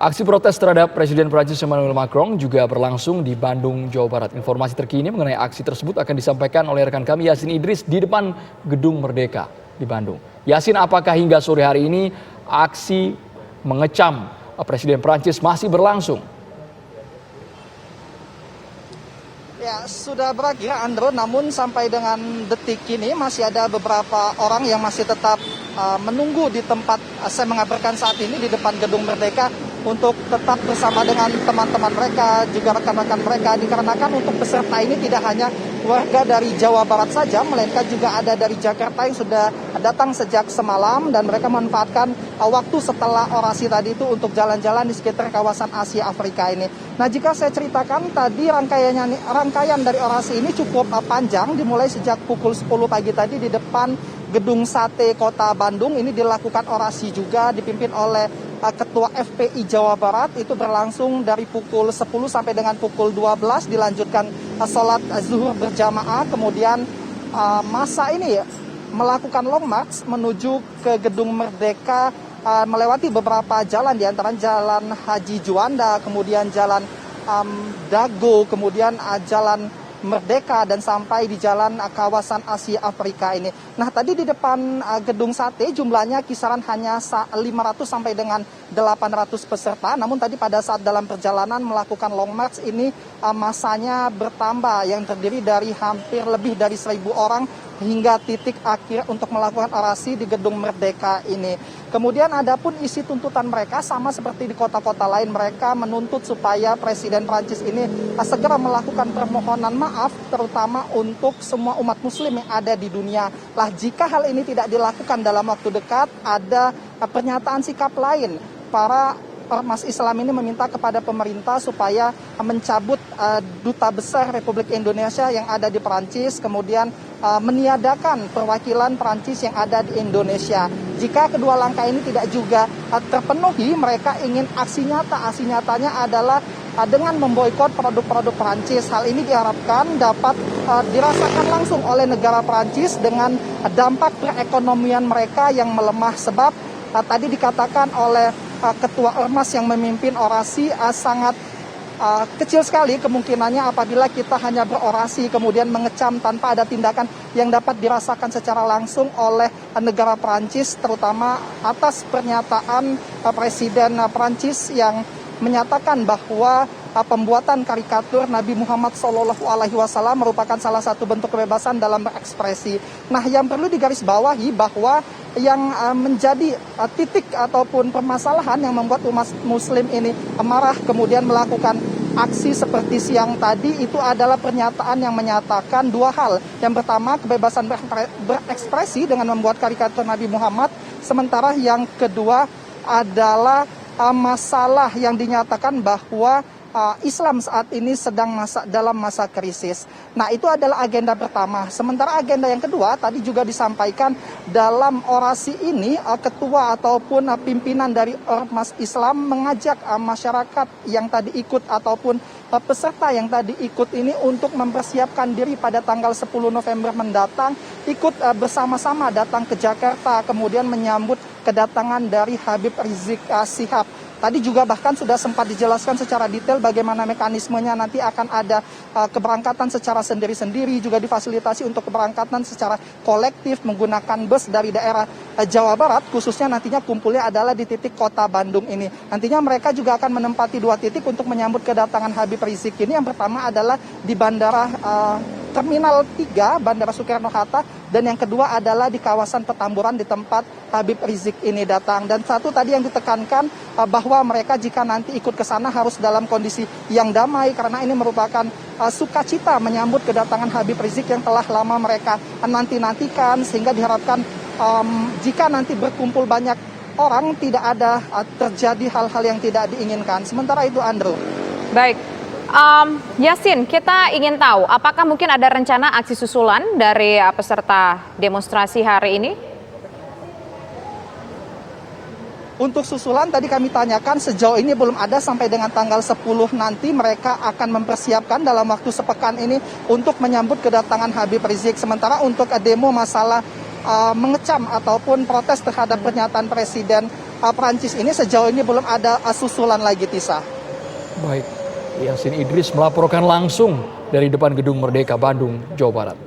Aksi protes terhadap Presiden Prancis Emmanuel Macron juga berlangsung di Bandung, Jawa Barat. Informasi terkini mengenai aksi tersebut akan disampaikan oleh rekan kami Yasin Idris di depan Gedung Merdeka di Bandung. Yasin, apakah hingga sore hari ini aksi mengecam Presiden Prancis masih berlangsung? Ya, sudah berakhir Andro, namun sampai dengan detik ini masih ada beberapa orang yang masih tetap menunggu di tempat saya mengabarkan saat ini di depan Gedung Merdeka untuk tetap bersama dengan teman-teman mereka, juga rekan-rekan mereka, dikarenakan untuk peserta ini tidak hanya warga dari Jawa Barat saja, melainkan juga ada dari Jakarta yang sudah datang sejak semalam dan mereka memanfaatkan waktu setelah orasi tadi itu untuk jalan-jalan di sekitar kawasan Asia Afrika ini. Nah, jika saya ceritakan tadi rangkaian dari orasi ini cukup panjang, dimulai sejak pukul 10 pagi tadi di depan Gedung Sate Kota Bandung. Ini dilakukan orasi juga dipimpin oleh Ketua FPI Jawa Barat, itu berlangsung dari pukul 10 sampai dengan pukul 12, dilanjutkan sholat zuhur berjamaah, kemudian masa ini melakukan long march menuju ke Gedung Merdeka melewati beberapa jalan, diantara Jalan Haji Juanda, kemudian Jalan Dago, kemudian Jalan Merdeka dan sampai di jalan kawasan Asia Afrika ini. Nah, tadi di depan Gedung Sate jumlahnya kisaran hanya 500 sampai dengan 800 peserta. Namun tadi pada saat dalam perjalanan melakukan long march ini masanya bertambah yang terdiri dari hampir lebih dari 1.000 orang hingga titik akhir untuk melakukan orasi di Gedung Merdeka ini. Kemudian adapun isi tuntutan mereka sama seperti di kota-kota lain, mereka menuntut supaya Presiden Prancis ini segera melakukan permohonan maaf terutama untuk semua umat muslim yang ada di dunia. Lah, jika hal ini tidak dilakukan dalam waktu dekat, ada pernyataan sikap lain. Para ormas Islam ini meminta kepada pemerintah supaya mencabut duta besar Republik Indonesia yang ada di Perancis, kemudian meniadakan perwakilan Perancis yang ada di Indonesia. Jika kedua langkah ini tidak juga terpenuhi, mereka ingin aksi nyata. Aksi nyatanya adalah dengan memboikot produk-produk Perancis. Hal ini diharapkan dapat dirasakan langsung oleh negara Perancis dengan dampak perekonomian mereka yang melemah. Sebab tadi dikatakan oleh Ketua Ormas yang memimpin orasi sangat kecil sekali kemungkinannya apabila kita hanya berorasi kemudian mengecam tanpa ada tindakan yang dapat dirasakan secara langsung oleh negara Perancis, terutama atas pernyataan Presiden Perancis yang menyatakan bahwa pembuatan karikatur Nabi Muhammad SAW merupakan salah satu bentuk kebebasan dalam berekspresi. Nah, yang perlu digarisbawahi bahwa yang menjadi titik ataupun permasalahan yang membuat umat muslim ini marah kemudian melakukan aksi seperti siang tadi itu adalah pernyataan yang menyatakan dua hal. Yang pertama, kebebasan berekspresi dengan membuat karikatur Nabi Muhammad, sementara yang kedua adalah masalah yang dinyatakan bahwa Islam saat ini sedang dalam masa krisis. Nah, itu adalah agenda pertama. Sementara agenda yang kedua tadi juga disampaikan dalam orasi ini, ketua ataupun pimpinan dari ormas Islam mengajak masyarakat yang tadi ikut ataupun peserta yang tadi ikut ini untuk mempersiapkan diri pada tanggal 10 November mendatang, ikut bersama-sama datang ke Jakarta, kemudian menyambut kedatangan dari Habib Rizik Syihab. Tadi juga bahkan sudah sempat dijelaskan secara detail bagaimana mekanismenya, nanti akan ada keberangkatan secara sendiri-sendiri, juga difasilitasi untuk keberangkatan secara kolektif menggunakan bus dari daerah Jawa Barat, khususnya nantinya kumpulnya adalah di titik kota Bandung ini. Nantinya mereka juga akan menempati dua titik untuk menyambut kedatangan Habib Rizik ini. Yang pertama adalah di Bandara Terminal 3 Bandara Soekarno-Hatta, dan yang kedua adalah di kawasan Petamburan di tempat Habib Rizik ini datang. Dan satu tadi yang ditekankan bahwa mereka jika nanti ikut ke sana harus dalam kondisi yang damai, karena ini merupakan sukacita menyambut kedatangan Habib Rizik yang telah lama mereka nanti-nantikan, sehingga diharapkan jika nanti berkumpul banyak orang tidak ada terjadi hal-hal yang tidak diinginkan. Sementara itu, Andrew. Baik. Yasin, kita ingin tahu apakah mungkin ada rencana aksi susulan dari peserta demonstrasi hari ini? Untuk susulan tadi kami tanyakan, sejauh ini belum ada. Sampai dengan tanggal 10 nanti mereka akan mempersiapkan dalam waktu sepekan ini untuk menyambut kedatangan Habib Rizik. Sementara untuk demo masalah mengecam ataupun protes terhadap pernyataan Presiden Prancis ini sejauh ini belum ada susulan lagi, Tisa. Baik, Yasin Idris melaporkan langsung dari depan Gedung Merdeka, Bandung, Jawa Barat.